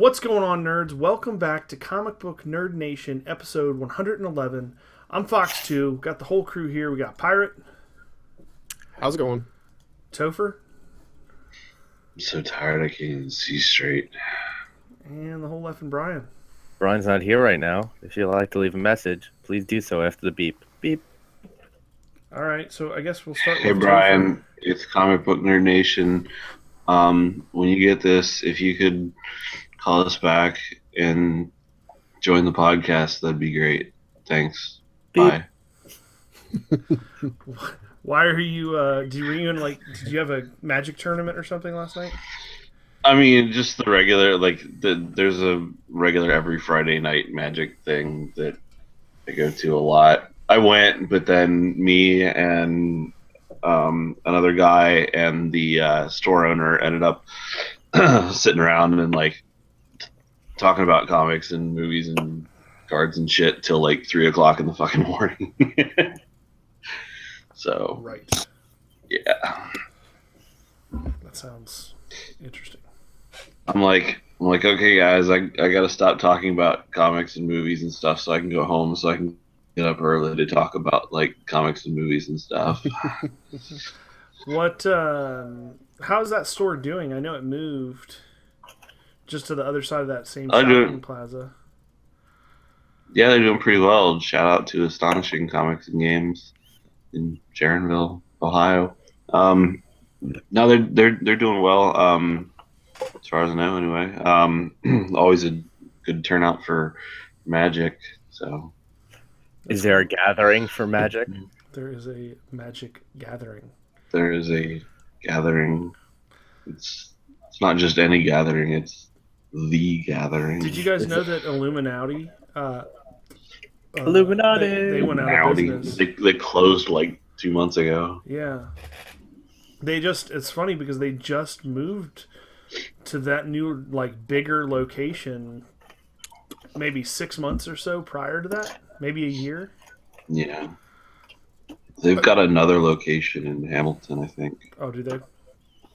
What's going on, nerds? Welcome back to Comic Book Nerd Nation, episode 111. I'm Fox2. Got the whole crew here. We got Pirate, How's it going? Topher, I'm so tired I can't even see straight. and the whole effing Brian. Brian's not here right now. If you'd like to leave a message, please do so after the beep. Beep. All right, so I guess we'll start Hey with Brian, Topher. it's Comic Book Nerd Nation. When you get this, if you could call us back and join the podcast, that'd be great. Thanks. Beep. Bye. Why are you, did you have a magic tournament or something last night? I mean, just the regular, there's a regular every Friday night magic thing that I go to a lot. I went, but then me and another guy and the store owner ended up sitting around and talking about comics and movies and cards and shit till 3 o'clock in the fucking morning. So Right. yeah, That sounds interesting. I'm like, okay, guys, I gotta stop talking about comics and movies and stuff so I can go home so I can get up early to talk about comics and movies and stuff. What, how's that store doing? I know it moved just to the other side of that same I do. shopping plaza. Yeah, they're doing pretty well. Shout out to Astonishing Comics and Games in Sharonville, Ohio. No, they're doing well. As far as I know, anyway. Always a good turnout for Magic. So Is there a gathering for Magic? There is a magic gathering. there is a gathering. It's not just any gathering. It's the gathering. Did you guys know that Illuminati? Illuminati! They went out of Howdy. business. They closed 2 months ago. Yeah. It's funny because they just moved to that new, bigger location maybe 6 months or so prior to that. Maybe a year. Yeah. They've got another location in Hamilton, I think. Oh, do they?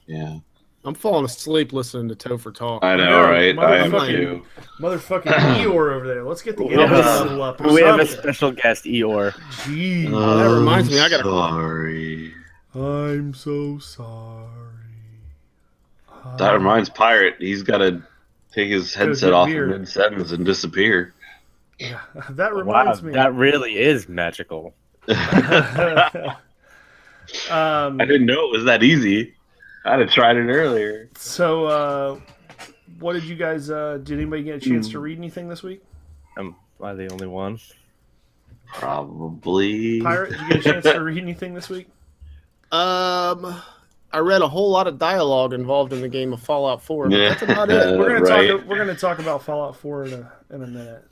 Yeah. I'm falling asleep listening to Topher talk. I know, know, right? I am motherfucking- too. Motherfucking Eeyore over there. Let's get the We have internet a- level up. or We have a something. special guest, Eeyore. Jeez. that reminds me, I gotta- Sorry. I'm so sorry. That reminds Pirate. He's got to take his headset get off beer. in mid-sentence and disappear. Yeah, that Wow, reminds me. that really is magical. I didn't know it was that easy. I'd have tried it earlier. So, what did you guys? Did anybody get a chance to read anything this week? Am I the only one? Probably. Pirate, did you get a chance to read anything this week? I read a whole lot of dialogue involved in the game of Fallout 4. But Yeah. that's about it. We're gonna Right. talk. We're gonna talk about Fallout 4 in a minute.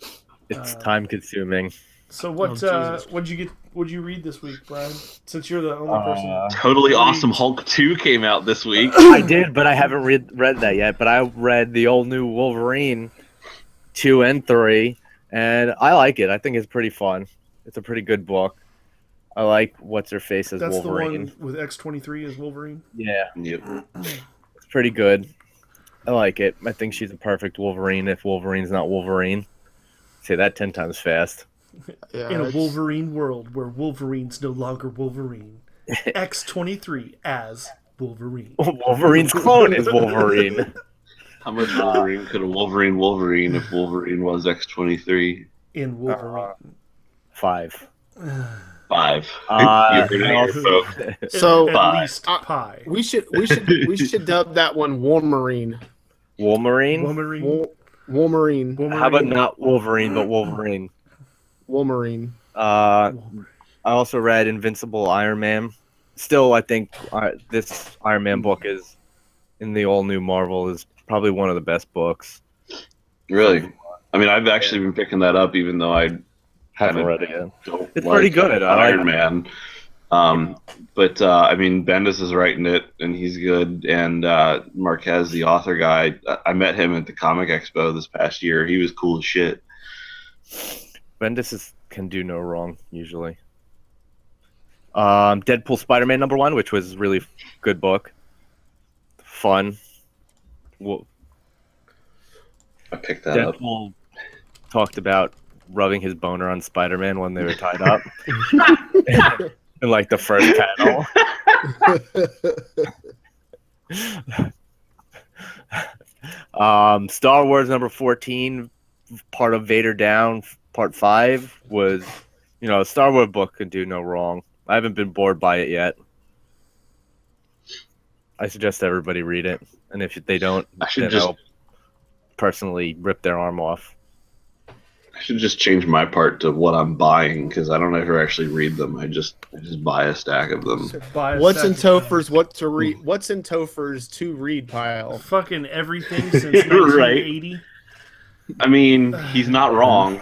It's time consuming. So what? Oh, Jesus. What'd you read this week, Brian? Since you're the only person. Totally Awesome Hulk 2 came out this week. I did, but I haven't read that yet. But I read the old new Wolverine 2 and 3, and I like it. I think it's pretty fun. It's a pretty good book. I like What's-Her-Face as That's Wolverine. the one with X-23 as Wolverine. Yeah, Yep. it's pretty good. I like it. I think she's a perfect Wolverine if Wolverine's not Wolverine. Say that 10 times fast. Yeah, In a it's- Wolverine world where Wolverine's no longer Wolverine, X-23 as Wolverine. Wolverine's clone is Wolverine. How much Wolverine could a Wolverine if Wolverine was X-23? In Wolverine. 5. 5. Uh, You heard it here, folks. So, at Pie. least pie. we should dub that one Wolverine. Wolverine? Wolverine. Wolverine. How about not Wolverine, but Wolverine? Wolverine. I also read Invincible Iron Man. Still, I think this Iron Man book is, in the all-new Marvel, is probably one of the best books. Really? I mean, I've actually been picking that up, even though I Haven't read it yet. don't It's like pretty good. I Iron like Man. But I mean, Bendis is writing it, and he's good. And Marquez, the author guy, I met him at the Comic Expo this past year. He was cool as shit. Bendis can do no wrong, usually. Deadpool Spider-Man #1, which was really good book. Fun. Well, I picked that up. Deadpool talked about rubbing his boner on Spider-Man when they were tied up in like the first panel. Star Wars number 14, part of Vader Down, part 5 was, a Star Wars book can do no wrong. I haven't been bored by it yet. I suggest everybody read it, and if they don't, then I'll personally rip their arm off. I should just change my part to what I'm buying because I don't ever actually read them. I just buy a stack of them. What's in Topher's What's in Topher's to read pile? Fucking everything since 1980. I mean, he's not wrong.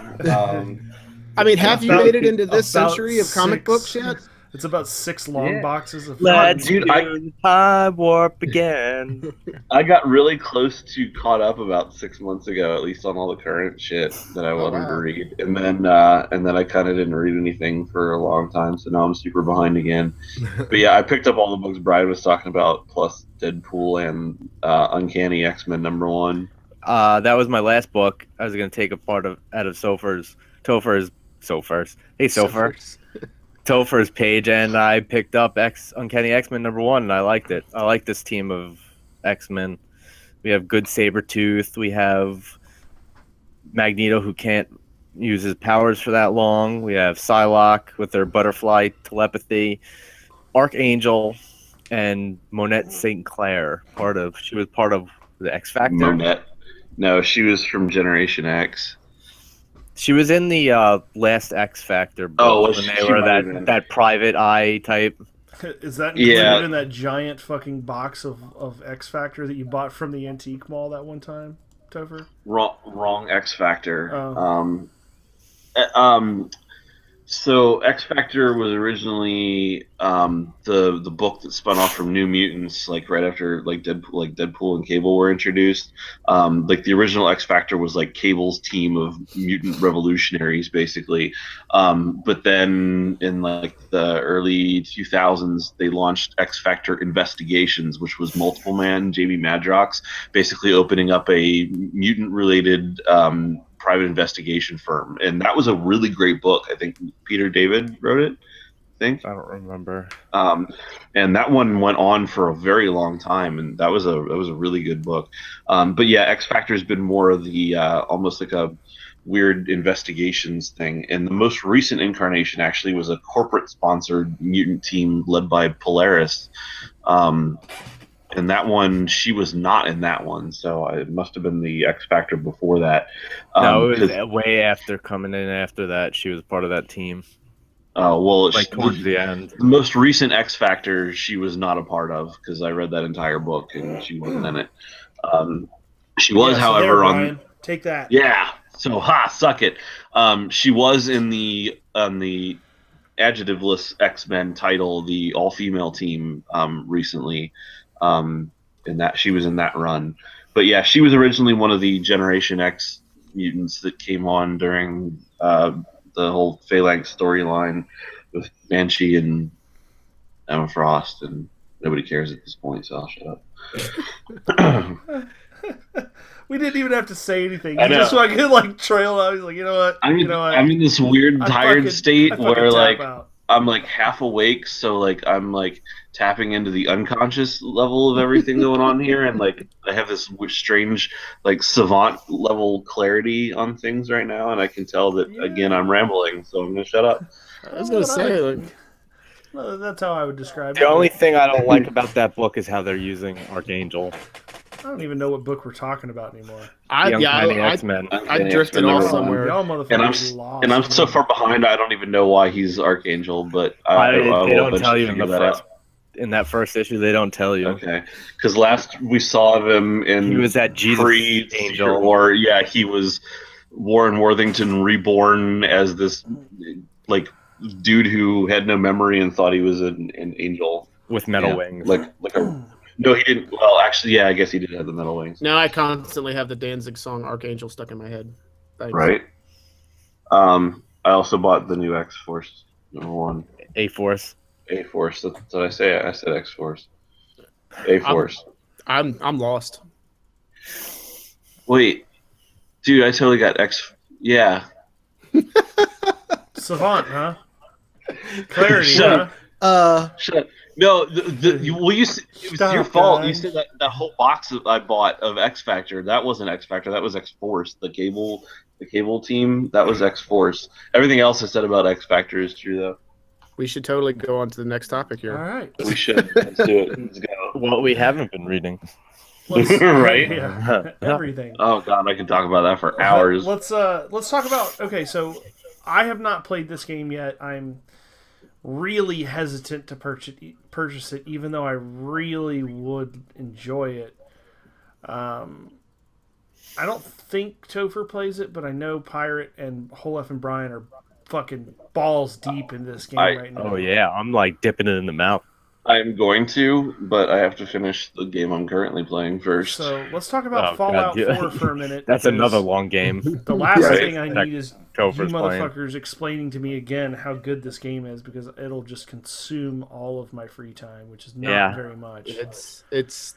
I mean, have you made it into this century of comic books yet? It's about 6 long boxes of. Let's do the time warp again. I got really close to caught up about 6 months ago, at least on all the current shit that I wanted to read, and then I kind of didn't read anything for a long time, so now I'm super behind again. But yeah, I picked up all the books Brian was talking about, plus Deadpool and Uncanny X-Men #1. That was my last book. I was going to take a part out of Topher's. Hey, Topher. Topher's page, and I picked up Uncanny X-Men #1, and I liked it. I like this team of X-Men. We have good Sabretooth. We have Magneto, who can't use his powers for that long. We have Psylocke with their butterfly telepathy. Archangel and Monette St. Clair. She was part of the X Factor. Monette. No, she was from Generation X. She was in the last X Factor book when they were that private eye type. Is that included in that giant fucking box of X Factor that you bought from the antique mall that one time, Topher? Wrong X Factor. Oh. So X Factor was originally the book that spun off from New Mutants, like right after Deadpool and Cable were introduced. Like the original X Factor was like Cable's team of mutant revolutionaries, basically. But then in like the early 2000s, they launched X Factor Investigations, which was Multiple Man, JB Madrox, basically opening up a mutant-related private investigation firm, and that was a really great book. I think Peter David wrote it. I don't remember. And that one went on for a very long time, and that was a really good book. But yeah, X Factor has been more of the almost like a weird investigations thing. And the most recent incarnation actually was a corporate sponsored mutant team led by Polaris. And that one, she was not in that one, so it must have been the X Factor before that. No, it was way after coming in after that. She was part of that team. Well, like towards the end. The most recent X Factor, she was not a part of because I read that entire book and she wasn't in it. She was, however, on. Ryan, take that. Yeah. So suck it. She was in the adjectiveless X-Men title, the all-female team, recently. And that she was in that run, but yeah, she was originally one of the Generation X mutants that came on during the whole Phalanx storyline with Banshee and Emma Frost, and nobody cares at this point, so I'll shut up. We didn't even have to say anything. You just fucking like trail out. He's like, you know what? I'm in this weird tired state where like I'm like half awake, so like I'm like tapping into the unconscious level of everything going on here, and like I have this strange like savant level clarity on things right now, and I can tell that again I'm rambling, so I'm gonna shut up. I was gonna say, well, that's how I would describe it. The only thing I don't like about that book is how they're using Archangel. I don't even know what book we're talking about anymore. I drifted off somewhere. Y'all motherfuckers lost. And I'm so far behind, I don't even know why he's Archangel, but they don't tell you in that first issue. They don't tell you. Okay, because last we saw him in he was that Jesus Angel, or he was Warren Worthington reborn as this like dude who had no memory and thought he was an angel with metal wings, like a. No, he didn't. Well, actually, yeah, I guess he did have the metal wings. Now I constantly have the Danzig song "Archangel" stuck in my head. Thanks. Right. I also bought the new X-Force #1. A-Force. A-Force. That's what I say. I said X-Force. A-Force. I'm lost. Wait. Dude, I totally got X. Yeah. Savant, huh? Clarity, Shut huh? Shut up. No, it was Stop, your fault. You guys. said that whole box that I bought of X Factor, that wasn't X Factor, that was X Force. The cable team, that was X Force. Everything else I said about X Factor is true though. We should totally go on to the next topic All here. right. We should. Let's do it. Let's go. What we haven't been reading. Let's, Right? Yeah. Everything. Oh god, I can talk about that for hours. Let's talk about. Okay, so I have not played this game yet. I'm really hesitant to purchase it, even though I really would enjoy it. I don't think Topher plays it, but I know Pirate and Holef and Brian are fucking balls deep in this game right now. Oh yeah, I'm like dipping it in the mouth. I'm going to, but I have to finish the game I'm currently playing first. So let's talk about Oh, Fallout God, yeah. 4 for a minute. That's because another long game. The last Right. thing I need is you Topher's playing. motherfuckers explaining to me again how good this game is, because it'll just consume all of my free time, which is not Yeah. very much. It's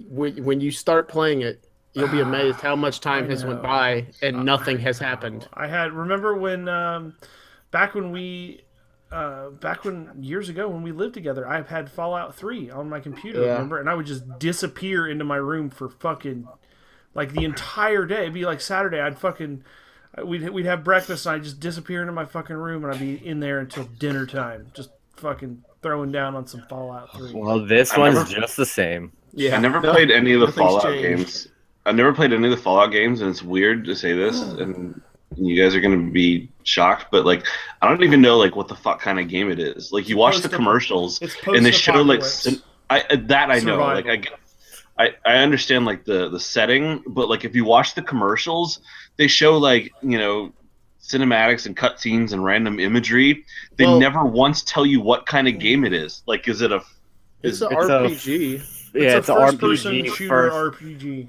when you start playing it, you'll be amazed how much time I has know. went by and nothing has happened. Remember when back when years ago when we lived together, I had Fallout 3 on my computer, Yeah. remember? And I would just disappear into my room for fucking like the entire day. It'd be like Saturday, we'd have breakfast and I'd just disappear into my fucking room and I'd be in there until dinner time, just fucking throwing down on some Fallout 3. Well, this I one's never- just the same. Yeah, I never played any of the nothing's Fallout changed. games. I never played any of the Fallout games, and it's weird to say this, and you guys are gonna be shocked, but like I don't even know like what the fuck kind of game it is. Like you watch the commercials, It's and they show like post-apocalypse. I know, Survival. like I understand like the setting, but like if you watch the commercials, they show like cinematics and cutscenes and random imagery. They Well- never once tell you what kind of game it is. Like, is it a It's an It's a- RPG. Yeah, it's a an first-person RPG shooter first. RPG.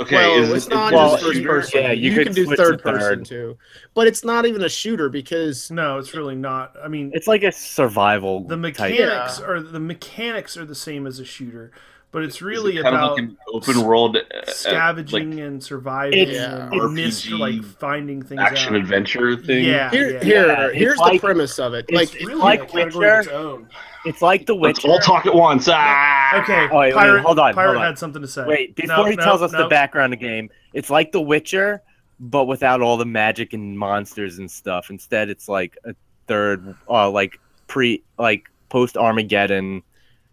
okay? Well, is it's it, not well, just first shooter? person. Yeah, you you could can do switch to third person third. too, but it's not even a shooter because No, it's really not. I mean, It's like a survival. the type. mechanics are the same as a shooter, but it's really Is it kind about of like an open world scavenging and surviving It's- and mystery, like finding things action out. adventure thing. Yeah, here's it's the like- premise of it. it's Like Really like a category of its Witcher. own. It's like The Let's Witcher. all talk at once. Ah! Okay, Oh, wait, Pirate, hold on, Pirate hold on. had something to say. Wait, before he tells us the no. background of the game, it's like The Witcher, but without all the magic and monsters and stuff. Instead, it's like a third, post Armageddon.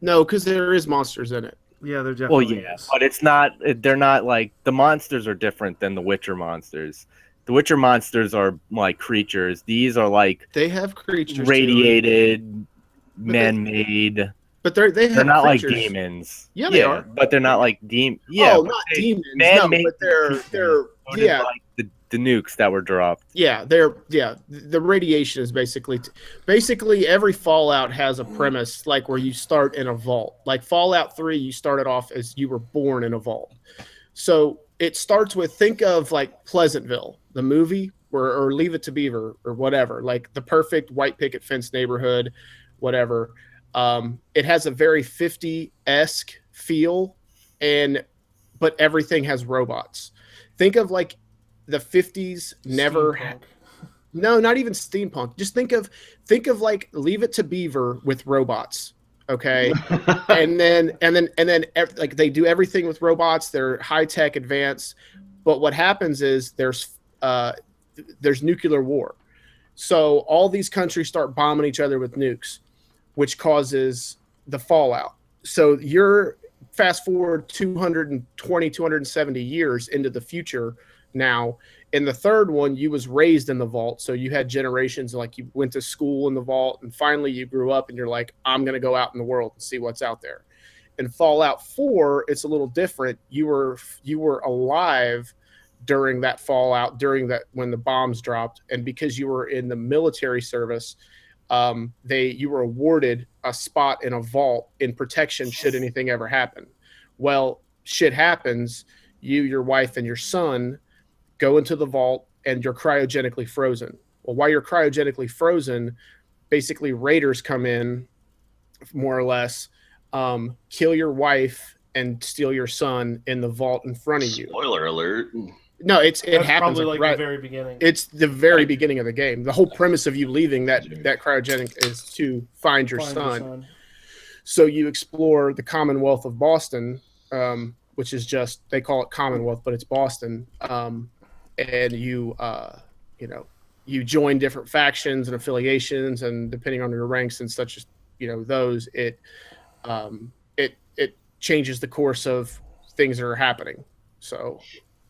no, because there is monsters in it. Yeah, they're Well, definitely. yeah, but it's not. They're not like the monsters are different than the Witcher monsters. The Witcher monsters are like creatures. These are like They have creatures, too. radiated, man-made. but they have They're not creatures. like demons. Yeah, they are. but they're not like Yeah, oh, but not they- demons. No, man-made but they're creatures. yeah, like the nukes that were dropped. the radiation is basically every Fallout has a premise like where you start in a vault. Like Fallout 3, you started off as you were born in a vault. So it starts with, think of like Pleasantville, the movie, or Leave It to Beaver or whatever, like the perfect white picket fence neighborhood, whatever. It has a very 50-esque feel, but everything has robots. Think of like the 50s never Steampunk. no, not even steampunk. Just think of like Leave It to Beaver with robots. Okay. and then like they do everything with robots. They're high tech, advanced. But what happens is there's nuclear war. So all these countries start bombing each other with nukes, which causes the fallout. So you're fast forward 270 years into the future now. In the third one, you was raised in the vault. So you had generations, like you went to school in the vault, and finally you grew up and you're like, I'm going to go out in the world and see what's out there. In Fallout 4, it's a little different. You were alive during that fallout, when the bombs dropped. And because you were in the military service, you were awarded a spot in a vault in protection should anything ever happen. Well, shit happens. You, your wife, and your son go into the vault and you're cryogenically frozen. Well, while you're cryogenically frozen, basically raiders come in, more or less, kill your wife and steal your son in the vault in front of you. Spoiler alert. No, it That's happens probably like, like right. the very beginning. It's the very beginning of the game. The whole premise of you leaving that cryogenic is to find your Find son. So you explore the Commonwealth of Boston, which is just, they call it Commonwealth, but it's Boston. And you you join different factions and affiliations, and depending on your ranks and such as those, it changes the course of things that are happening. So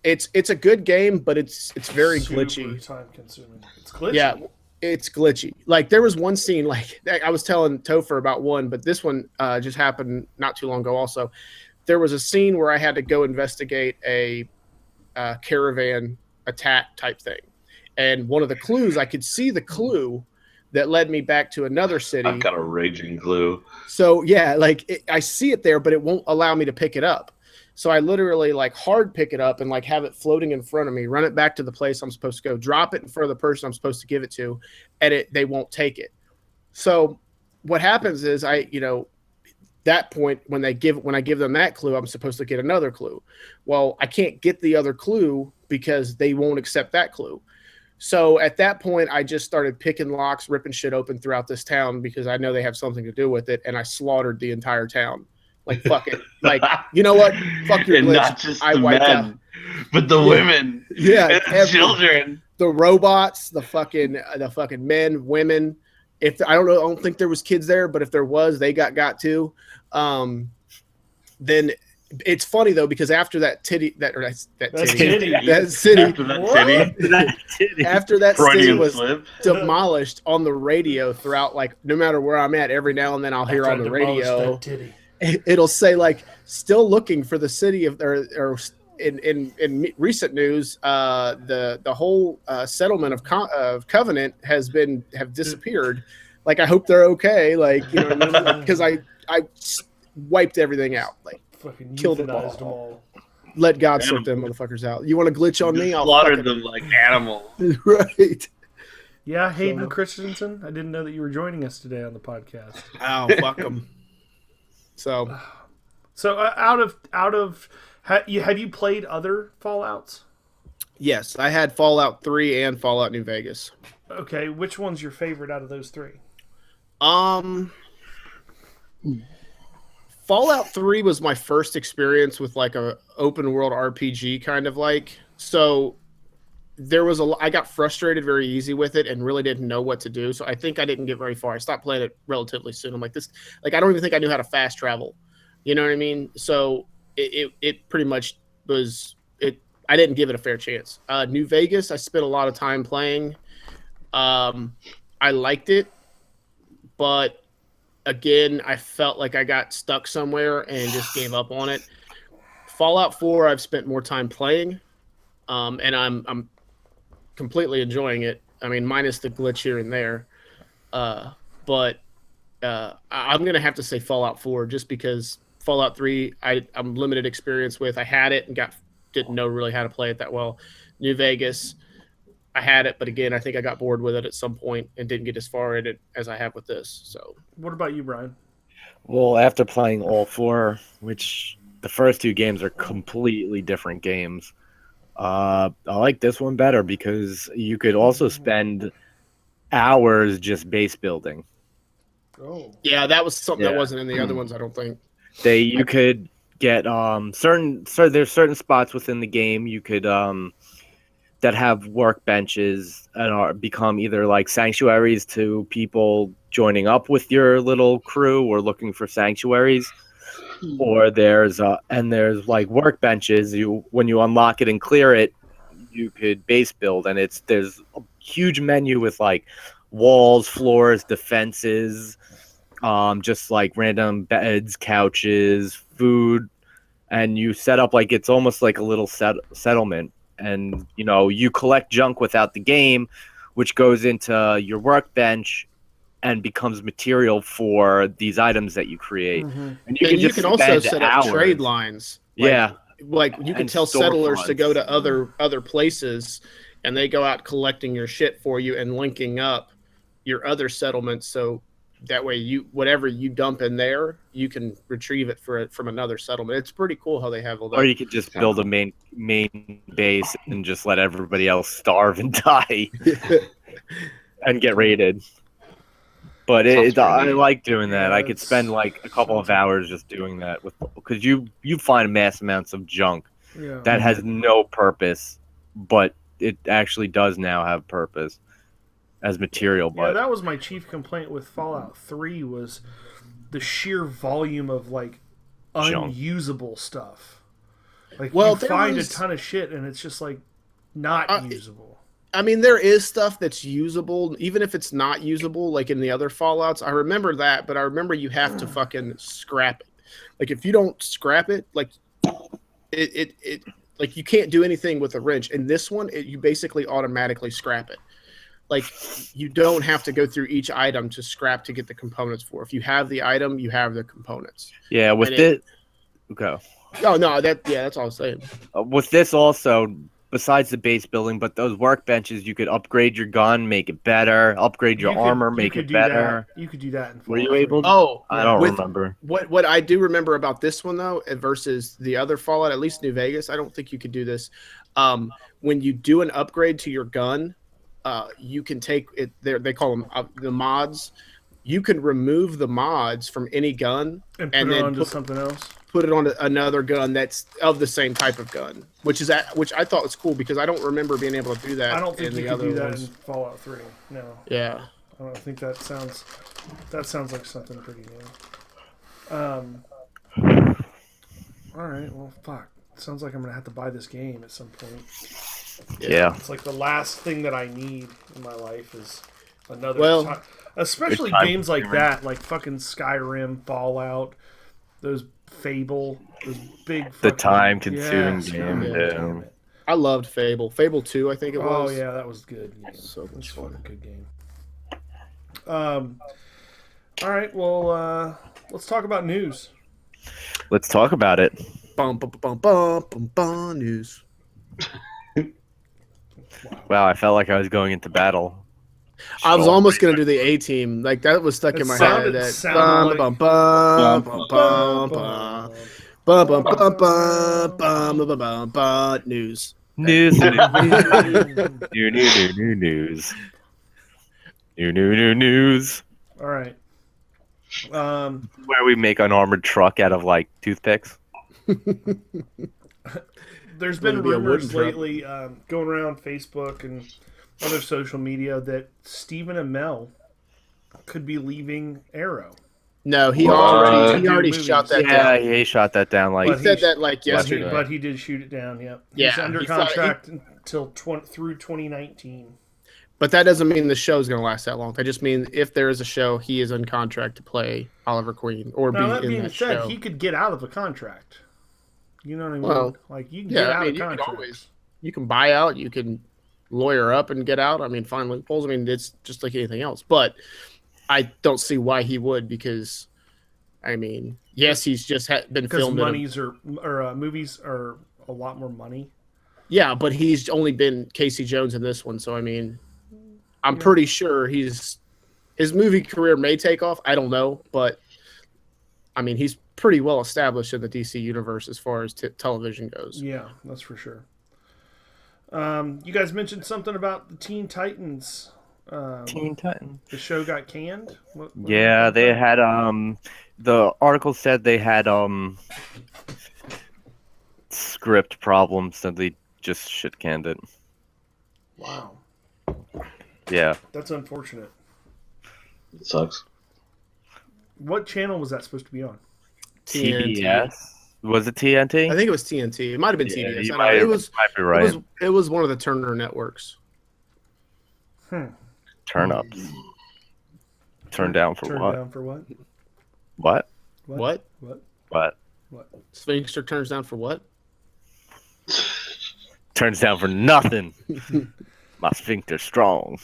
it's a good game, but it's very Super glitchy. time consuming. It's glitchy. Yeah, it's glitchy. Like there was one scene, like I was telling Topher about one, but this one just happened not too long ago. Also, there was a scene where I had to go investigate a caravan attack type thing, and one of the clues, I could see the clue that led me back to another city. I've got a raging clue. So yeah, like I see it there, but it won't allow me to pick it up. So I literally like hard pick it up and like have it floating in front of me, run it back to the place I'm supposed to go, drop it in front of the person I'm supposed to give it to, and they won't take it. So what happens is that point when I give them that clue, I'm supposed to get another clue. Well, I can't get the other clue because they won't accept that clue. So at that point, I just started picking locks, ripping shit open throughout this town because I know they have something to do with it, and I slaughtered the entire town. Like, fuck it. Like, you know what? Fuck your And glitch. not just I the wiped men, out. but the women. Yeah, And the children. the robots, the fucking men, women. If I don't think there was kids there, but if there was, they got too. Then it's funny though because after that city, that city, that city, After that titty. after that city Freudian was slip. demolished on the radio throughout, like no matter where I'm at, every now and then I'll hear on the radio. It'll say like still looking for the city of or in recent news, the whole settlement of Covenant have disappeared. Like I hope they're okay. Like what I mean? Because I wiped everything out. Like Fucking killed them euthanized all. Let God sort them motherfuckers out. You want to glitch on You me? I'll slaughtered them like animals. right. Yeah, Hayden So- Christensen. I didn't know that you were joining us today on the podcast. Oh, fuck them. So So have you played other Fallouts? yes, I had Fallout 3 and Fallout New Vegas. Okay, which one's your favorite out of those three? Fallout 3 was my first experience with like a open world RPG kind of like. So there was I got frustrated very easy with it and really didn't know what to do. So I think I didn't get very far. I stopped playing it relatively soon. I'm like I don't even think I knew how to fast travel. You know what I mean? So it pretty much was it. I didn't give it a fair chance. New Vegas, I spent a lot of time playing. I liked it, but again, I felt like I got stuck somewhere and just gave up on it. Fallout 4, I've spent more time playing, and I'm completely enjoying it. I mean, minus the glitch here and there, but I'm gonna have to say Fallout 4 just because Fallout 3 I'm limited experience with. I had it and didn't know really how to play it that well. New Vegas, I had it, but again, I think I got bored with it at some point and didn't get as far in it as I have with this. So, What about you, Brian? Well, after playing all four, which the first two games are completely different games, I like this one better because you could also spend hours just base building. Oh, yeah, that was something that Yeah. wasn't in the other ones, I don't think. You could get there's certain spots within the game you could that have workbenches and become either like sanctuaries to people joining up with your little crew or looking for sanctuaries, or there's like workbenches. When you unlock it and clear it, you could base build, and there's a huge menu with like walls, floors, defenses, just like random beds, couches, food, and you set up like it's almost like a little settlement. And you collect junk without the game, which goes into your workbench and becomes material for these items that you create. Mhm. And And you just can also spend set up hours. trade lines. Yeah, Like you can And tell settlers to storefronts. go to other places, and they go out collecting your shit for you and linking up your other settlements. So that way you whatever you dump in there, you can retrieve it from another settlement. It's pretty cool how they have all that. Or you could just build a main base and just let everybody else starve and die and get raided. But I like doing that. Yeah, I could spend like a couple of hours just doing that because you find mass amounts of junk Yeah. that has no purpose, but it actually does now have purpose as material. Yeah, But that was my chief complaint with Fallout 3 was the sheer volume of like Junk. unusable stuff. Like Well, you there find was- a ton of shit and it's just like not usable. I mean, there is stuff that's usable, even if it's not usable, like in the other Fallouts. I remember that, but I remember you have to fucking scrap it. Like if you don't scrap it, like it like you can't do anything with a wrench. In this one, you basically automatically scrap it. Like you don't have to go through each item to scrap to get the components for. If you have the item, you have the components. yeah, with And it, okay. Oh no, that's all I'm saying. With this also, besides the base building, but those workbenches, you could upgrade your gun, make it better, upgrade your You could- armor, you make could it do better. That. You could do that in Were you Fallout 3. able to- Oh, I don't with- remember. What I do remember about this one though versus the other Fallout, at least New Vegas, I don't think you could do this. When you do an upgrade to your gun, you can take it. They call them the mods. You can remove the mods from any gun and put and it then onto put- something else. put it on another gun that's of the same type of gun, which I thought was cool because I don't remember being able to do that. I don't think in you the could other do that ones. in Fallout 3. No, Yeah. I don't think that sounds like something pretty new. All right, well, fuck. Sounds like I'm gonna have to buy this game at some point. Yeah. It's like the last thing that I need in my life is another. Well, especially good time games like consuming. that, like fucking Skyrim, Fallout, those Fable, those big. The fucking- time-consuming Yes, game, God yeah. damn it. I loved Fable. Fable 2, I think it Oh was. yeah, that was good. Game. So That's much a fucking fun. good game. All right, well, let's talk about news. Let's talk about it. Bum, bum, bum, bum, bum, bum, news. Wow, I felt like I was going into battle. I was almost gonna do the A Team. Like that was stuck It in my sounded- head. it That sounded bum, like- bum, bum, bum, bum, bum, bum, bum, bum, bum, bum, bum, bum, bum, news. News. New news. New news. All right. Where we make an armored truck out of like toothpicks. There's been It'll be a wooden rumors truck. lately going around Facebook and other social media that Stephen Amell could be leaving Arrow. No, he What? already Movies. shot that Yeah, down. he shot that down. Like But He said that like But he, yesterday. but he did shoot it down. Yep. He's Yeah, under he thought- contract until through 2019. But that doesn't mean the show's going to last that long. That just means if there is a show, he is in contract to play Oliver Queen or Now that be in being that said, show. he could get out of a contract. You know what I mean? Well, like you can yeah, get I out mean, of you can contract. always- You can buy out, you can lawyer up and get out. I mean, find loopholes. I mean, it's just like anything else. But I don't see why he would because, I mean, yes, he's just been Because filmed. movies are a lot more money. Yeah, but he's only been Casey Jones in this one, so I mean, I'm Yeah. pretty sure his movie career may take off. I don't know, but I mean, he's pretty well established in the DC universe as far as television goes. Yeah, that's for sure. You guys mentioned something about the Teen Titans. Teen Titans. The show got canned. What Yeah, about they that? had the article said they had script problems, so they just shit canned it. Wow, Yeah. that's unfortunate. It sucks. What channel was that supposed to be on? TNT. TBS? Was it TNT? I think it was TNT. It might have been Yeah, TBS. you I don't might, know. It was. might be right. It was one of the Turner networks. Turn ups. Turn down for Turned what? down for what? What? What? What? What? Sphincter turns down for what? Turns down for nothing. My sphincter strong.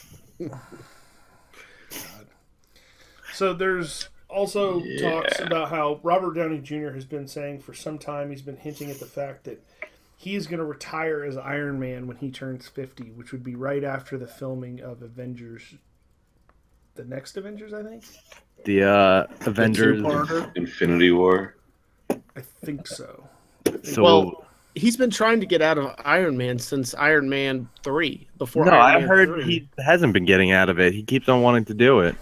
So there's also talks about how Robert Downey Jr. has been saying for some time, he's been hinting at the fact that he's going to retire as Iron Man when he turns 50, which would be right after the filming of Avengers the next Avengers, I think. The Avengers. two-parter. Infinity War. I think so. So Well, he's been trying to get out of Iron Man since Iron Man 3. Before no, Iron I Man heard 3. he hasn't been getting out of it. He keeps on wanting to do it.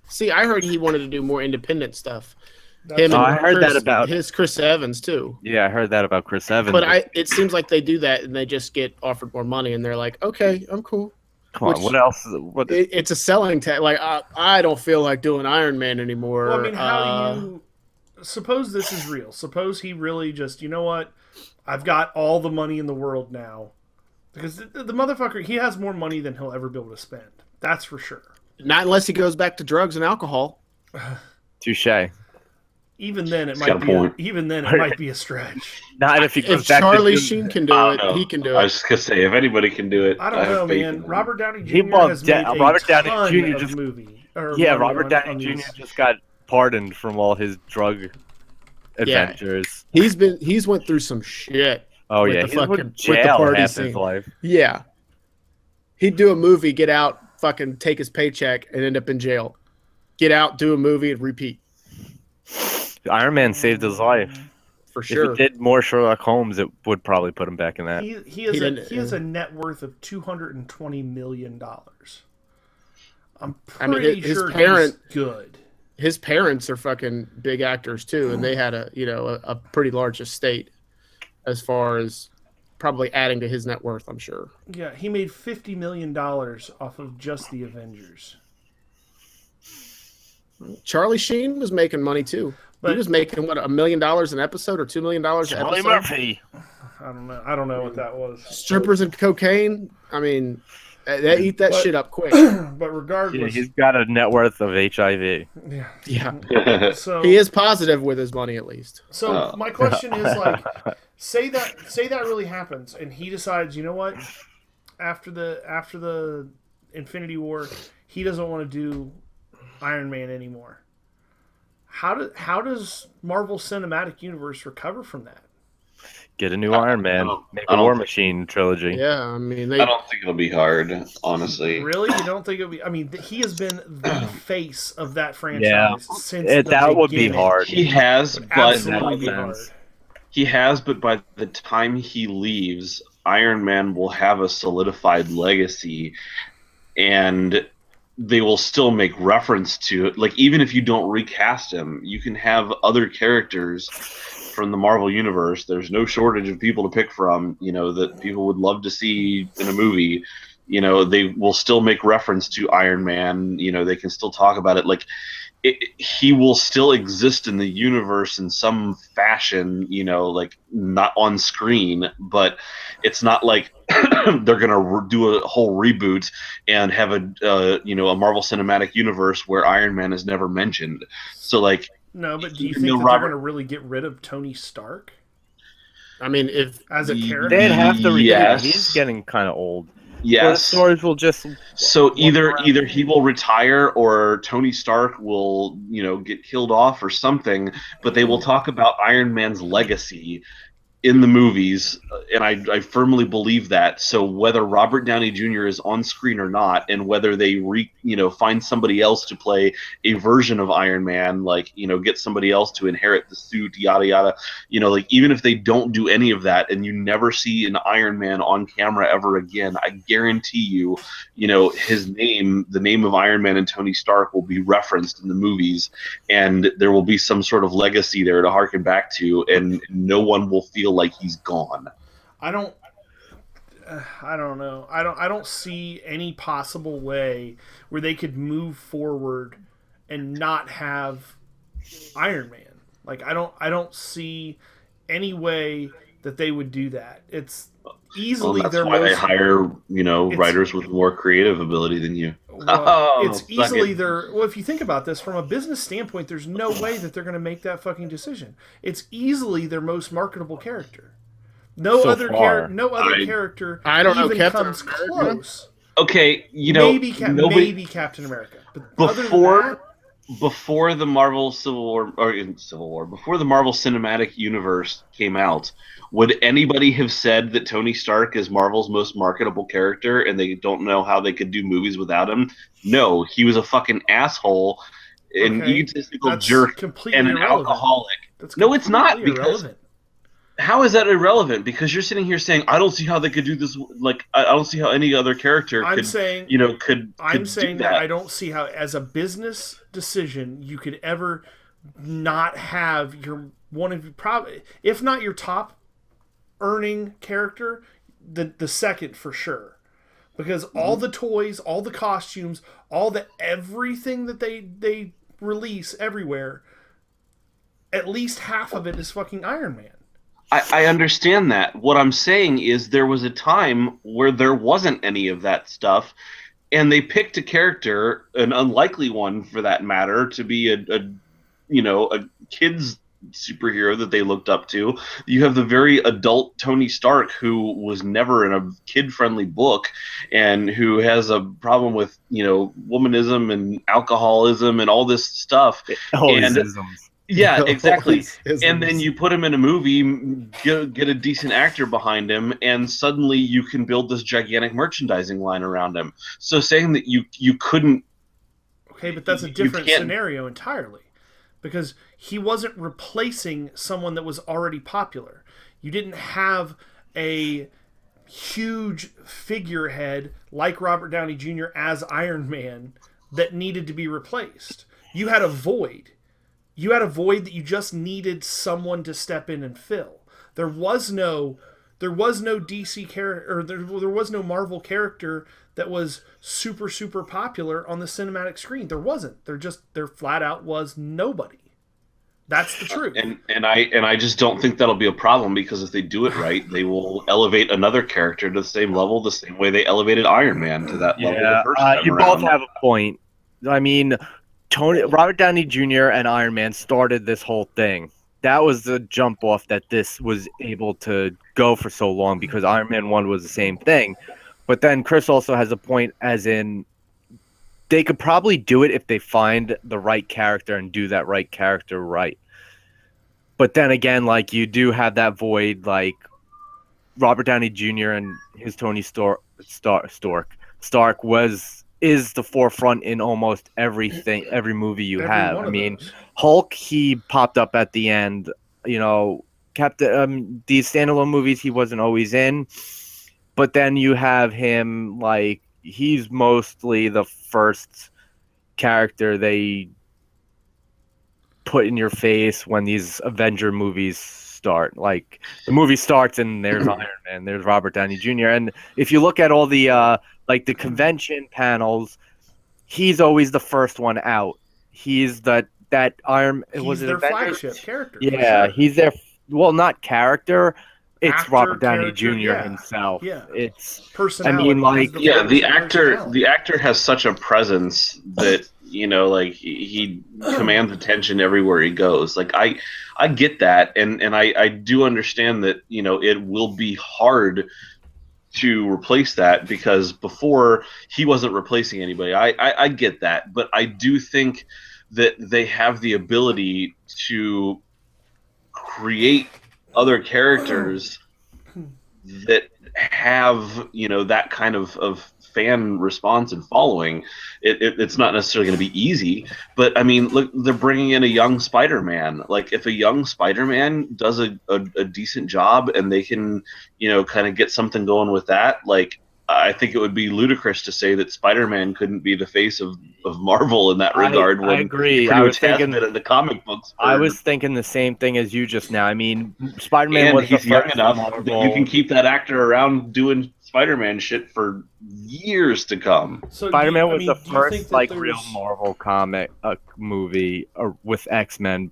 See, I heard he wanted to do more independent stuff. That's Him Oh, and I heard Chris, that about- his Chris Evans too. Yeah, I heard that about Chris Evans. But it seems like they do that and they just get offered more money and they're like, okay, I'm cool. Come on, which- what else? What? It's a selling tag. Like I don't feel like doing Iron Man anymore. Well, I mean, how do you suppose this is real? Suppose he really just, you know what? I've got all the money in the world now, because the motherfucker, he has more money than he'll ever be able to spend. That's for sure. Not unless he goes back to drugs and alcohol. Touche. Even then, it He's got might a be. point. Even then, it might be a stretch. Not if he goes If back Charlie to Sheen can do I it, don't know. he can do I it. was just gonna say, if anybody can do it, I don't have know, faith man. in him. Robert Downey He Jr. won't has get- made Robert a Downey ton Jr. of just- movie. Or Yeah, money Robert on Downey these. Jr. just got pardoned from all his drug adventures. He's went through some shit. Oh With yeah, the he's been fucking- in with the jail party half his scene. life. Yeah. He'd do a movie, get out, fucking take his paycheck, and end up in jail. Get out, do a movie, and repeat. Iron Man saved his life. For If sure. he did more Sherlock Holmes, it would probably put him back in that. He didn't- has a net worth of $220 million. I'm I mean, pretty his sure parent- he's good. His parents are fucking big actors too, and they had a pretty large estate as far as probably adding to his net worth, I'm sure. Yeah, he made $50 million off of just the Avengers. Charlie Sheen was making money too. But- he was making what, $1 million an episode or $2 million an Charlie episode. Murphy. I don't know what that was. Strippers and cocaine. I mean, they eat that But- shit up quick. But Yeah, regardless, he's got a net worth of HIV. yeah. Yeah, So he is positive with his money at least. So Oh. my question is, like, say that really happens, and he decides, you know what, after the Infinity War, he doesn't want to do Iron Man anymore. How does Marvel Cinematic Universe recover from that? Get a new Iron Man. Make a War Machine trilogy. Yeah, I mean, I don't think it'll be hard, honestly. Really, you don't think it'll be? I mean, he has been the face of that franchise Yeah. since the That would be beginning. hard. He has, but Absolutely be That hard. makes sense. he has, but by the time he leaves, Iron Man will have a solidified legacy, and they will still make reference to it. Like, even if you don't recast him, you can have other characters from the Marvel universe. There's no shortage of people to pick from, that people would love to see in a movie. They will still make reference to Iron Man. They can still talk about it. Like, he will still exist in the universe in some fashion, like not on screen, but it's not like they're going to do a whole reboot and have a Marvel Cinematic Universe where Iron Man is never mentioned. So, like, No, but do you Even think though that Robert- they're going to really get rid of Tony Stark I mean, if as a They'd character? They'd have to redo Yes. it. He's getting kind of old. Or the yes. stories will just. So either around. he will retire or Tony Stark will, get killed off or something, but they will talk about Iron Man's legacy in the movies, and I firmly believe that. So whether Robert Downey Jr. is on screen or not, and whether they find somebody else to play a version of Iron Man, like, get somebody else to inherit the suit, yada yada, like, even if they don't do any of that and you never see an Iron Man on camera ever again, I guarantee you, his name, the name of Iron Man and Tony Stark will be referenced in the movies, and there will be some sort of legacy there to harken back to, and no one will feel like he's gone. I don't know. I don't see any possible way where they could move forward and not have Iron Man. Like, I don't see any way that they would do that. It's easily That's their why they most hire, writers with more creative ability than you. it's suck easily it. well, if you think about this from a business standpoint, there's no way that they're going to make that fucking decision. It's easily their most marketable character. No So other far. character I don't know, even Captain comes America? close. Okay, Maybe nobody, Captain America, but other than before that, before the Marvel before the Marvel Cinematic Universe came out, would anybody have said that Tony Stark is Marvel's most marketable character and they don't know how they could do movies without him? No, he was a fucking asshole, an Okay, egotistical that's jerk, completely and an irrelevant. alcoholic. That's No, it's not, completely because irrelevant. how is that irrelevant? Because you're sitting here saying, I don't see how they could do this. Like, I don't see how any other character I'm could, saying could I'm do saying that that. I don't see how, as a business decision, you could ever not have your one of your probably, if not your top earning character, the second for sure. Because all the toys, all the costumes, all the everything that they release everywhere, at least half of it is fucking Iron Man. I understand that. What I'm saying is there was a time where there wasn't any of that stuff, and they picked a character, an unlikely one for that matter, to be a kid's superhero that they looked up to. You have the very adult Tony Stark, who was never in a kid-friendly book, and who has a problem with womanism and alcoholism and all this stuff. All And these isms. yeah, All exactly. these isms. And then you put him in a movie, get a decent actor behind him, and suddenly you can build this gigantic merchandising line around him. So saying that you couldn't, Okay, but that's a you different can't- scenario entirely. Because he wasn't replacing someone that was already popular. You didn't have a huge figurehead like Robert Downey Jr. as Iron Man that needed to be replaced. You had a void. You had a void that you just needed someone to step in and fill. There was no DC character, or there was no Marvel character that was super popular on the cinematic screen. There wasn't. There flat out was nobody. That's the truth. and I just don't think that'll be a problem, because if they do it right, they will elevate another character to the same level, the same way they elevated Iron Man to that level the first time you around. both have a point. I mean, Robert Downey Jr. and Iron Man started this whole thing. That was the jump off that this was able to go for so long, because Iron Man 1 was the same thing. But then Chris also has a point, as in they could probably do it if they find the right character and do that right character right. But then again, like, you do have that void, like Robert Downey Jr. and his Tony Stark is the forefront in almost everything, every movie you Every have. one I of mean, those. Hulk, he popped up at the end. Captain, these standalone movies he wasn't always in, but then you have him, like, he's mostly the first character they put in your face when these Avenger movies start. Like, the movie starts and there's Iron Man, there's Robert Downey Jr. And if you look at all the like the convention panels, he's always the first one out. He's that Iron. He's Was it their Avengers? flagship character. for Yeah, sure. he's their. Well, not character. It's Actor, Robert Downey character, Jr. yeah. himself. Yeah. It's Personality. I mean, like, He's Yeah, the flagship actor personality. the actor has such a presence that like he commands attention everywhere he goes. Like, I get that, and I do understand that it will be hard to replace that, because before he wasn't replacing anybody. I get that, but I do think that they have the ability to create other characters that have that kind of fan response and following. It's not necessarily going to be easy, but I mean, look, they're bringing in a young Spider-Man. Like, if a young Spider-Man does a decent job and they can kind of get something going with that, like, I think it would be ludicrous to say that Spider-Man couldn't be the face of Marvel in that regard. I agree. Pretty I was much has thinking been in the comic books. I was thinking the same thing as you just now. I mean, Spider-Man and was the he's young first enough Marvel. that you can keep that actor around doing Spider-Man shit for years to come. So Spider-Man was the do you think first, that like, there's- real Marvel comic movie with X-Men.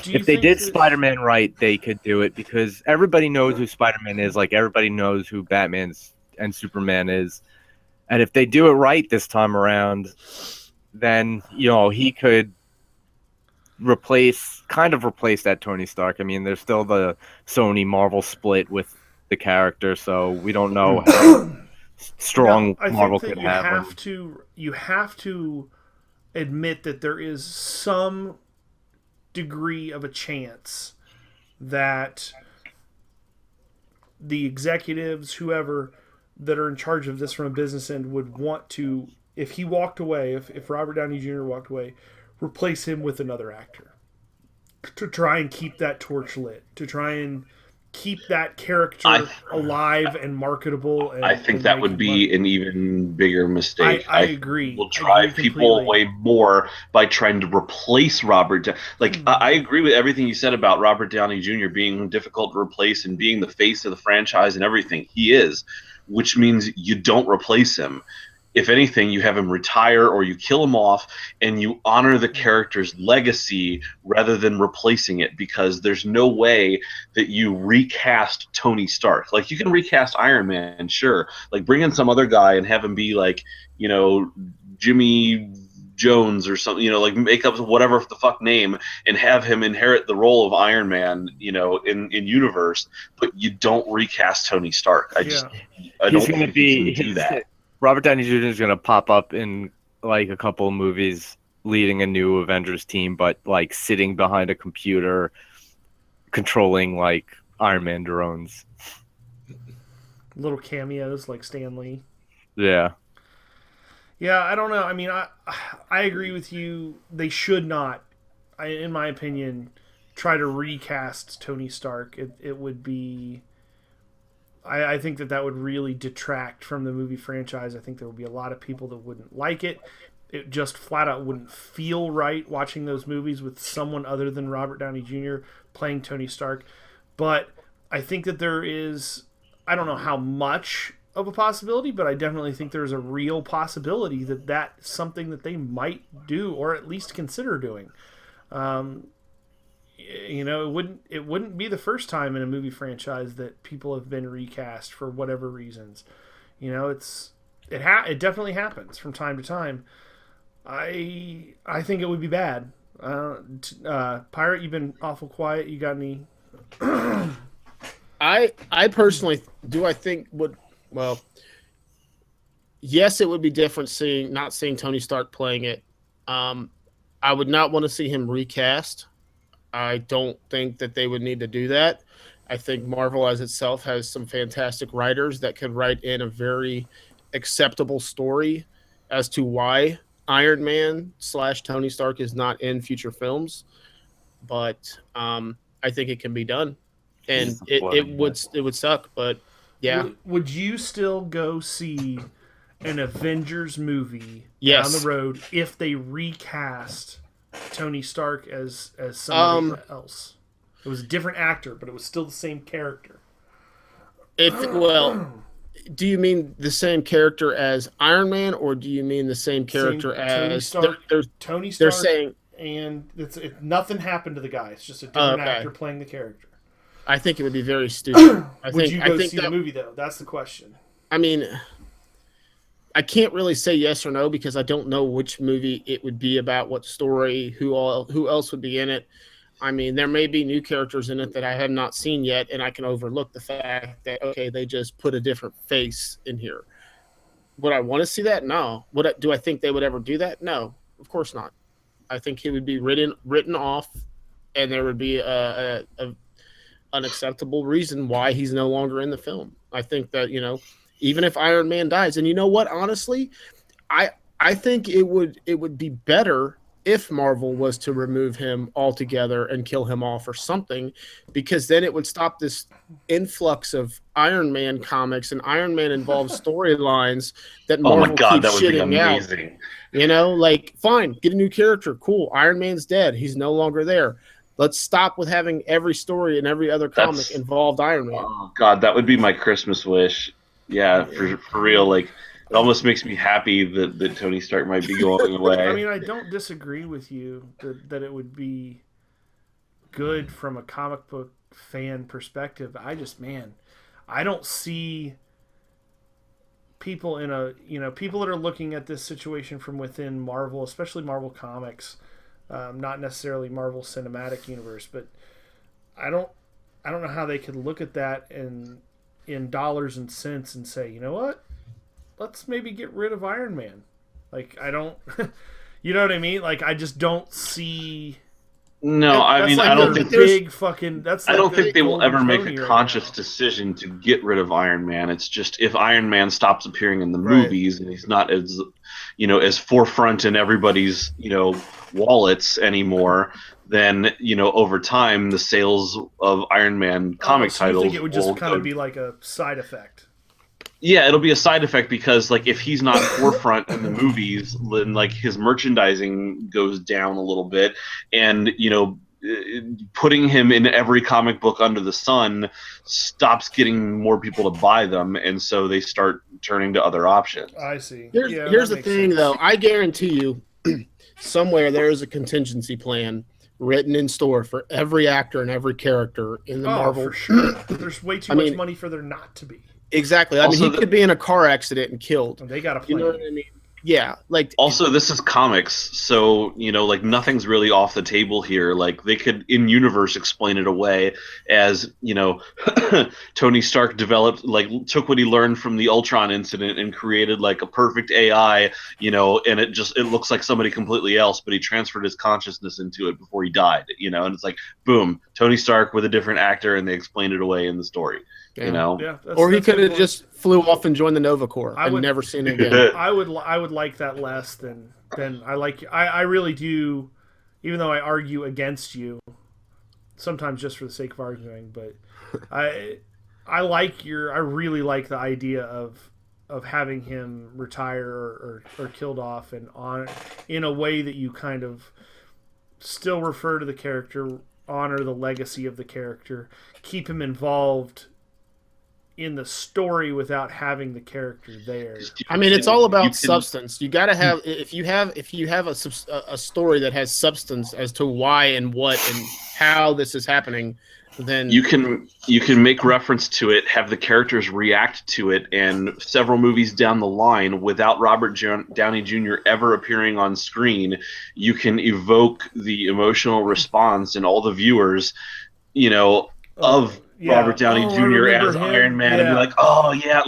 do you If they think did that- Spider-Man right, they could do it, because everybody knows who Spider-Man is. Like, everybody knows who Batman's and Superman is. And if they do it right this time around, then he could replace that Tony Stark. I mean, there's still the Sony Marvel split with the character, so we don't know how strong No, I Marvel think could that have him. you have to admit that there is some degree of a chance that the executives, whoever that are in charge of this from a business end, would want to, if he walked away, if Robert Downey Jr. walked away, replace him with another actor to try and keep that torch lit, to try and keep that character alive and marketable. And, I think that would be an even bigger mistake. I agree. Will drive people away more by trying to replace Robert. I agree with everything you said about Robert Downey Jr. being difficult to replace and being the face of the franchise and everything. He is, which means you don't replace him. If anything, you have him retire or you kill him off and you honor the character's legacy rather than replacing it, because there's no way that you recast Tony Stark. Like, you can recast Iron Man, sure. Like, bring in some other guy and have him be like, you know, Jimmy Jones or something, you know, like make up whatever the fuck name and have him inherit the role of Iron Man, you know, in universe, but you don't recast Tony Stark. I don't think you can do that. Robert Downey Jr. is going to pop up in like a couple of movies leading a new Avengers team, but like sitting behind a computer controlling like Iron Man drones. Little cameos like Stan Lee. Yeah. Yeah, I don't know. I mean, I agree with you. They should not, in my opinion, try to recast Tony Stark. It would be... I think that would really detract from the movie franchise. I think there would be a lot of people that wouldn't like it. It just flat out wouldn't feel right watching those movies with someone other than Robert Downey Jr. playing Tony Stark. But I think that there is, I don't know how much of a possibility, but I definitely think there's a real possibility that that's something that they might do, or at least consider doing. You know, it wouldn't be the first time in a movie franchise that people have been recast for whatever reasons. You know, it definitely happens from time to time. I think it would be bad. Pirate, you've been awful quiet. You got any? I personally do. I think yes, it would be different not seeing Tony Stark playing it. I would not want to see him recast. I don't think that they would need to do that. I think Marvel as itself has some fantastic writers that could write in a very acceptable story as to why Iron Man / Tony Stark is not in future films. But I think it can be done. And it would suck, but yeah. Would you still go see an Avengers movie down the road if they recast Tony Stark as somebody else? It was a different actor, but it was still the same character. Do you mean the same character as Iron Man, or do you mean the same character as Tony Stark? They're saying, and nothing happened to the guy. It's just a different actor playing the character. I think it would be very stupid. Would you go see the movie though? That's the question. I mean, I can't really say yes or no because I don't know which movie it would be about, what story, who else would be in it. I mean, there may be new characters in it that I have not seen yet, and I can overlook the fact that, okay, they just put a different face in here. Would I want to see that? No. Do I think they would ever do that? No, of course not. I think he would be written off, and there would be a unacceptable reason why he's no longer in the film. I think that, you know, even if Iron Man dies, and you know what, honestly, I think it would be better if Marvel was to remove him altogether and kill him off or something, because then it would stop this influx of Iron Man comics and Iron Man involved storylines that Marvel keeps that would be amazing. Out. You know, like, fine, get a new character, cool. Iron Man's dead, he's no longer there. Let's stop with having every story and every other comic involved Iron Man. Oh God, that would be my Christmas wish. Yeah, for real. Like, it almost makes me happy that Tony Stark might be going away. I mean, I don't disagree with you that it would be good from a comic book fan perspective. I don't see people people that are looking at this situation from within Marvel, especially Marvel Comics, not necessarily Marvel Cinematic Universe, but I don't know how they could look at that in dollars and cents and say, you know what? Let's maybe get rid of Iron Man. Like, I don't... You know what I mean? Like I just don't see. No, I That's mean, like I don't the think big fucking. That's. I like don't the think they will golden ever make pony a right conscious now. decision to get rid of Iron Man. It's just if Iron Man stops appearing in the Right. movies and he's not as, as forefront in everybody's, wallets anymore, then, over time the sales of Iron Man comic So you titles think it would will just kind go. of be like a side effect? Yeah, it'll be a side effect because like if he's not forefront in the movies, then like his merchandising goes down a little bit, and putting him in every comic book under the sun stops getting more people to buy them, and so they start turning to other options. I see. Here's that the makes thing, sense. though. I guarantee you, somewhere there is a contingency plan written in store for every actor and every character in the Marvel. For sure. There's way too I much mean- money for there not to be. Exactly. I mean, Also he could be in a car accident and killed. And they got to You play. know what I mean? Yeah. Like, Also, this is comics, so like nothing's really off the table here. Like they could, in universe, explain it away as Tony Stark took what he learned from the Ultron incident and created like a perfect AI, and it looks like somebody completely else, but he transferred his consciousness into it before he died, and it's like boom, Tony Stark with a different actor, and they explain it away in the story, Yeah. Yeah, or he that's could a have good just flew off and joined the Nova Corps I and would- never seen it again. point. I would like that less than I like. I really do, even though I argue against you, sometimes just for the sake of arguing. But I really like the idea of having him retire or killed off and on in a way that you kind of still refer to the character, honor the legacy of the character, keep him involved in the story without having the character there. I mean, it's all about You can- substance. You got to have if you have a story that has substance as to why and what and how this is happening, then You can make reference to it, have the characters react to it, and several movies down the line, without Robert Downey Jr. ever appearing on screen, you can evoke the emotional response in all the viewers, of Robert Downey I Jr. remember as him. Iron Man, and be like, oh yeah,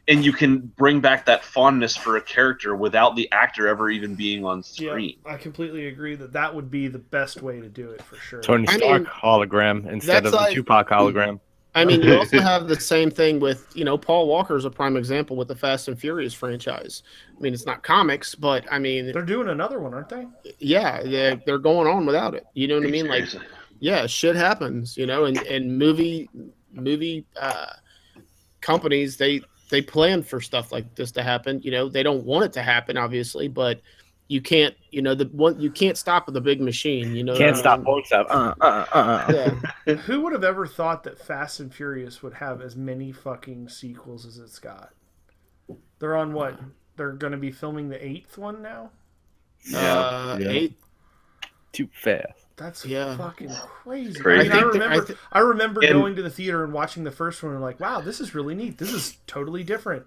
and you can bring back that fondness for a character without the actor ever even being on screen. I completely agree that would be the best way to do it for sure. Tony I Stark mean, hologram instead that's of the like- Tupac hologram. I mean, you also have the same thing with, Paul Walker is a prime example with the Fast and Furious franchise. I mean, it's not comics, but I mean, They're doing another one, aren't they? yeah, they're going on without it. You know what I mean? Like, Seriously. yeah, shit happens, and movie companies, they plan for stuff like this to happen. They don't want it to happen, obviously, but you can't, you can't stop the big machine. Can't stop, won't stop. Yeah. Who would have ever thought that Fast and Furious would have as many fucking sequels as it's got? They're on what? They're going to be filming the 8th one now? Yeah. 8. Too fast. That's Yeah. fucking crazy. Crazy. I remember And- going to the theater and watching the first one and like, wow, this is really neat. This is totally different.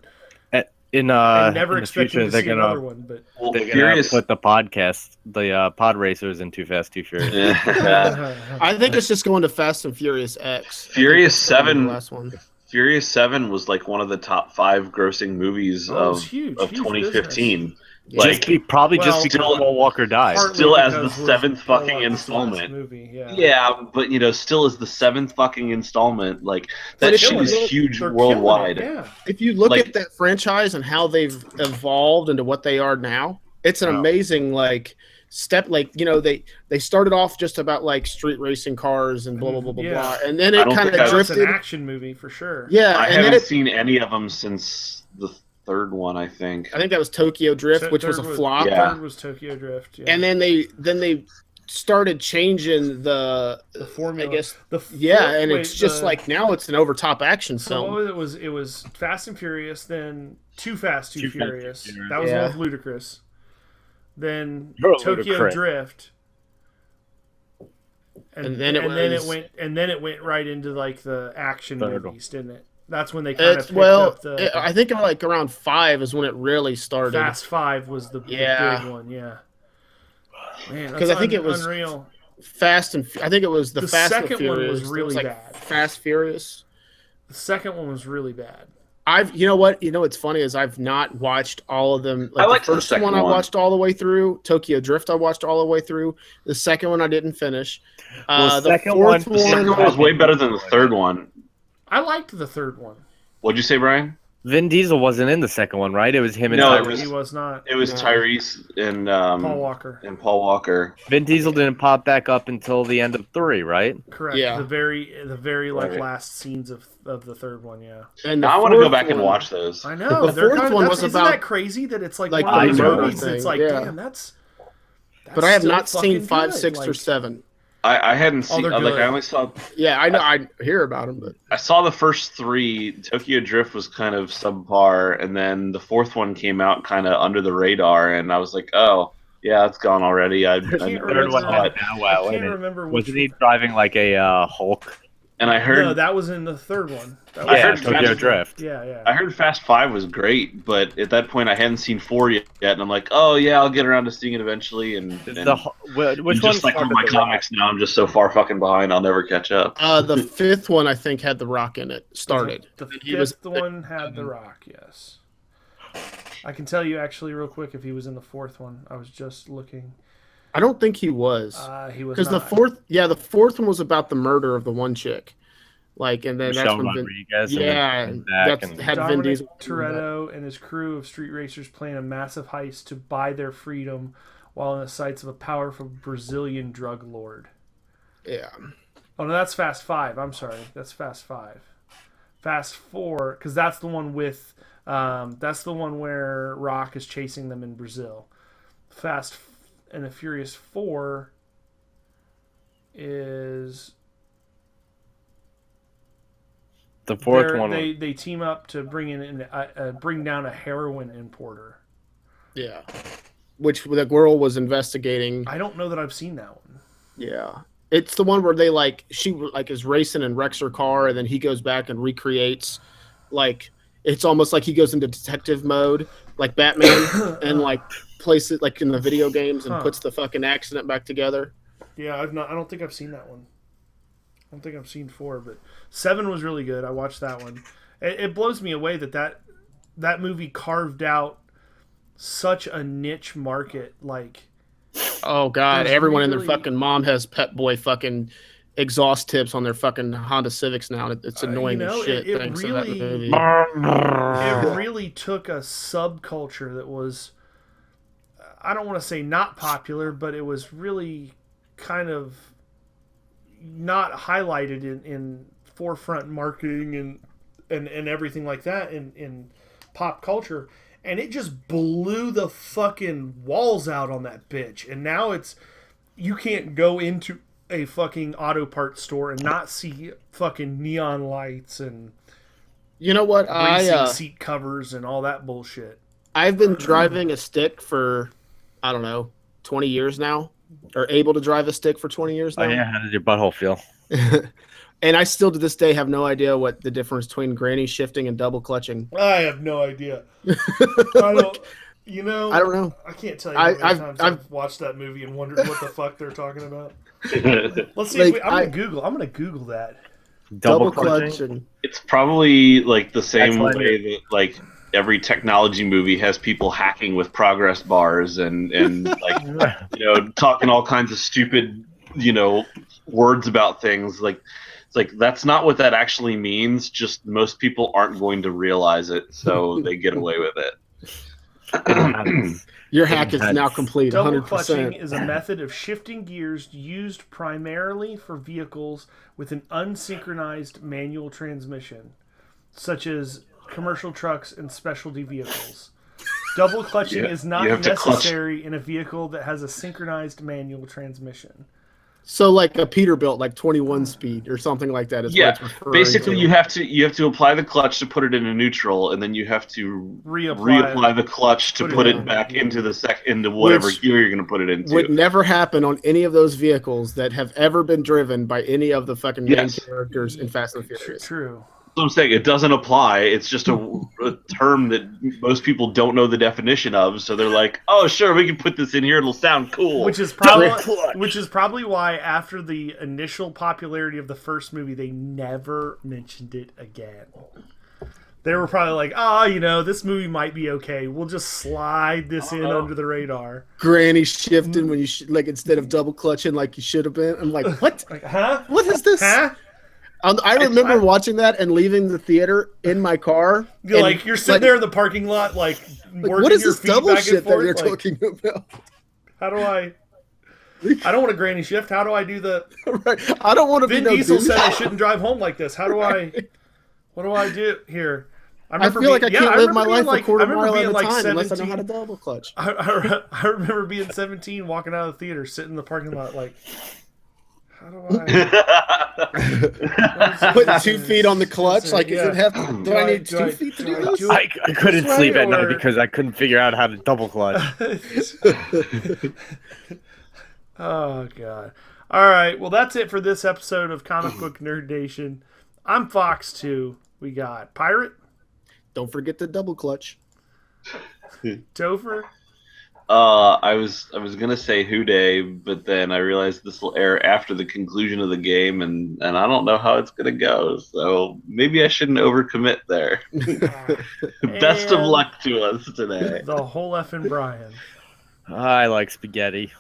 In I never in the expected future, to they're see gonna another one, but Well, they're gonna Furious. put the pod racers in Too Fast, Too Furious. I think it's just going to Fast and Furious X. I think Furious that's gonna be 7 the last one. Furious 7 was like one of the top 5 grossing movies Oh, it was of huge 2015. Yeah. Like, Probably Well, just because still- Paul Walker died. partly still as because the we're 7th Paul fucking Walker's installment. last movie, yeah, but still as the 7th fucking installment. Like that But shit if was you look- huge They're worldwide. killing it, yeah. If you look Like- at that franchise and how they've evolved into what they are now, it's an amazing step. They started off just about like street racing cars and blah blah blah blah Yeah. blah, and then I it don't kind think of I've- It's an drifted. action movie for sure. Yeah, I and then haven't it. seen any of them since the 3rd one. I think. I think that was Tokyo Drift, which was a flop. Yeah. Third was Tokyo Drift. Yeah. And then they started changing the formula. I guess. the And wait, it's just the- like now it's an overtop action So what film. was it? It was Fast and Furious, then Too Fast, Too Too Fast, Furious. Too Furious. That was Yeah. one with Ludacris. Then You're Tokyo Ludacris. Drift. And then it went right into like the action Third one. movies, didn't it? That's when they kind of It's, picked well, up the I think like around 5 is when it really started. Fast 5 was the Yeah. big one, yeah. Man, 'Cause I think it was- unreal. I think it was the Fast and second one Furious. was It really like bad. Fast Furious. The second one was really bad. You know what? You know what's funny is I've not watched all of them. I Like liked the the first second one I one. watched all the way through. Tokyo Drift I watched all the way through. The second one I didn't finish. Well, The second fourth The second one one. was way better than the third one. I liked the third one. What'd you say, Brian? Vin Diesel wasn't in the second one, right? It was him and No, it Tyrese. was- He was not. It was No. Tyrese and Paul Walker. Paul Walker. Vin Diesel didn't pop back up until the end of 3, right? Correct. Yeah. The very like Right. last scenes of the third one. Yeah. And the Now I want to go fourth back and one- watch those. I know. The They're fourth kind of, one that's, was isn't about- that crazy that it's like like one of the those murder movies that's thing, like, yeah. damn, that's But I have still not seen fucking 5, good. 6, or Like, 7. I hadn't seen. they're Like good. I only saw. Yeah, I know. I hear about them, but I saw the first 3. Tokyo Drift was kind of subpar, and then the fourth one came out kind of under the radar, and I was like, oh yeah, it's gone already. I can't never remember. saw it. Now, I wow, can't wait a minute. remember which Wasn't he driving like a Hulk? And I heard No, that was in the third one. That I was heard in- Tokyo Drift. Yeah, yeah. I heard Fast 5 was great, but at that point I hadn't seen 4 yet, and I'm like, oh yeah, I'll get around to seeing it eventually. And Which one? just like for my comics now, I'm just so far fucking behind, I'll never catch up. the fifth one I think had The Rock in it. Started. The He was- fifth one had The Rock, yes. I can tell you actually real quick if he was in the fourth one. I was just looking. I don't think he was. He was Because the not. fourth one was about the murder of the one chick. Like, and then that's Michelle when Vin, Rodriguez. yeah, and Zach that's and had Vin Dominic Diesel. Toretto and his crew of street racers plan a massive heist to buy their freedom while in the sights of a powerful Brazilian drug lord. Yeah, Oh no, that's Fast 5. I'm sorry, that's Fast 5. Fast 4, because that's the one with, that's the one where Rock is chasing them in Brazil. Fast and the Furious 4 is the fourth one. They team up to bring down a heroin importer. yeah. Which the girl was investigating. I don't know that I've seen that one. Yeah, it's the one where they she is racing and wrecks her car, and then he goes back and recreates. Like, it's almost like he goes into detective mode, like Batman, and like places like in the video games and Huh. puts the fucking accident back together. Yeah, I've not. I don't think I've seen that one. I don't think I've seen 4, but 7 was really good. I watched that one. It blows me away that movie carved out such a niche market. Like, Oh god, There's everyone and really- their fucking mom has Pep Boy fucking exhaust tips on their fucking Honda Civics now. It's annoying you know, as shit. it Thanks to that really- movie. it really took a subculture that was, I don't want to say not popular, but it was really kind of not highlighted in forefront marketing and everything like that in pop culture. And it just blew the fucking walls out on that bitch. And now you can't go into a fucking auto parts store and not see fucking neon lights and You know what? racing seat covers and all that bullshit. I've been driving a stick for, I don't know, 20 years now, or able to drive a stick for 20 years now. Oh yeah, how did your butthole feel? And I still to this day have no idea what the difference between granny shifting and double clutching. I have no idea. I don't. You know, I don't know. I can't tell you how many I've- times I've- I've watched that movie and wondered what the fuck they're talking about. Let's see. Like, I'm gonna Google that. Double clutch clutching? and It's probably like the same That's why way that like every technology movie has people hacking with progress bars and like talking all kinds of stupid words about things. Like it's like that's not what that actually means. Just most people aren't going to realize it, so they get away with it. your hack is That's- now complete, Double 100%. clutching is a method of shifting gears used primarily for vehicles with an unsynchronized manual transmission, such as commercial trucks and specialty vehicles. Double clutching Yeah, is not you have to clutch. necessary in a vehicle that has a synchronized manual transmission. So like a Peterbilt, like 21 speed or something like that is Yeah, what it's referring basically to. you have to apply the clutch to put it into neutral, and then you have to Reapply reapply the clutch to Put it put in. it back into into whatever Which gear you're going to put it into. would never happen on any of those vehicles that have ever been driven by any of the fucking main Yes. characters in Fast and Furious. True. That's what I'm saying. It doesn't apply. It's just a term that most people don't know the definition of. So they're like, "Oh, sure, we can put this in here. It'll sound cool." Which is probably why after the initial popularity of the first movie, they never mentioned it again. They were probably like, this movie might be okay. We'll just slide this in under the radar. Granny shifting when you like instead of double clutching like you should have been. I'm like, what? Like, huh? What is this? Huh? I remember watching that and leaving the theater in my car. You're like you're sitting there in the parking lot, like working what is your this feet double back and shit that forth. you're Like, talking about? how do I? I don't want a granny shift. How do I do the? Right. I don't want to be Vin no Diesel douche. said I shouldn't drive home like this. How do I? What do I do here? I feel like I can't live my life a quarter mile at a like time 17, unless I know how to double clutch. I remember being 17, walking out of the theater, sitting in the parking lot, like, how do I? Putting 2 feet on the clutch, like Yeah. does it have? Do I need 2 feet to do this? do I couldn't This sleep way, at night or- because I couldn't figure out how to double clutch. Oh god! All right, well that's it for this episode of Comic Book Nerd Nation. I'm Fox 2. We got Pirate, Don't forget the double clutch. Topher. I was gonna say Houday, but then I realized this will air after the conclusion of the game, and I don't know how it's gonna go. So maybe I shouldn't overcommit there. Best of And luck to us today. The whole effing Brian. I like spaghetti.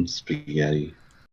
Spaghetti.